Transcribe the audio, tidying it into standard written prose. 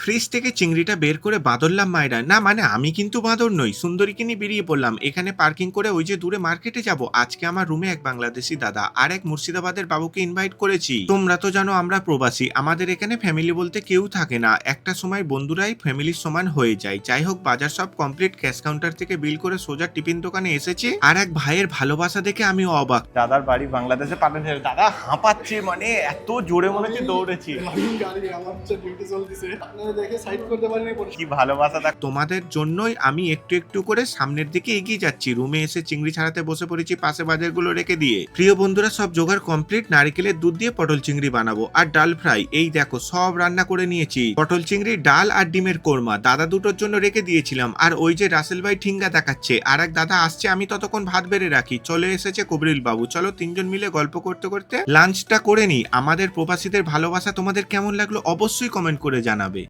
Fridge থেকে চিংড়িটা বের করে বাদরলাম মায়েরা, না মানে আমি কিন্তু বাঁদর নই, সুন্দরীকে নিয়ে বেরিয়ে পড়লাম। এখানে পার্কিং করে ওই যে দূরে মার্কেটে যাব। আজকে আমার রুমে এক বাংলাদেশি দাদা আর এক মুর্শিদাবাদের বাবুকে ইনভাইট করেছি। তোমরা তো জানো আমরা প্রবাসী, আমাদের এখানে ফ্যামিলি বলতে কেউ থাকে না, একটা সময় বন্ধুরাই ফ্যামিলির সমান হয়ে যায়। যাই হোক, বাজার সব কমপ্লিট, ক্যাশ কাউন্টার থেকে বিল করে সোজা টিফিন দোকানে এসেছে। আর এক ভাইয়ের ভালোবাসা দেখে আমি অবাক। দাদার বাড়ি বাংলাদেশে পাঠান, দাদা হাঁপাচ্ছে, মানে এত জোরে মনে হচ্ছে দৌড়েছি। কি ভালোবাসা দেখ তোমাদের জন্যই আমি একটু একটু করে সামনের দিকে এগিয়ে যাচ্ছি। রুমে এসে চিংড়ি ছাড়াতে বসে পড়েছি, পাশে বাজারগুলো রেখে দিয়ে। প্রিয় বন্ধুরা, সব জোগাড় কমপ্লিট, নারকেলের দুধ দিয়ে পটল চিংড়ি বানাবো আর ডাল ফ্রাই। এই দেখো সব রান্না করে নিয়েছি, পটল চিংড়ি, ডাল আর ডিমের কোরমা দাদা দুটোর জন্য রেখে দিয়েছিলাম। আর ওই যে রাসেল ভাই ঠিঙ্গা দেখাচ্ছে, আর এক দাদা আসছে, আমি ততক্ষণ ভাত বেড়ে রাখি। চলে এসেছে কবরিল বাবু, চলো তিনজন মিলে গল্প করতে করতে লাঞ্চটা করে নি। আমাদের প্রবাসীদের ভালোবাসা তোমাদের কেমন লাগলো অবশ্যই কমেন্ট করে জানাবে।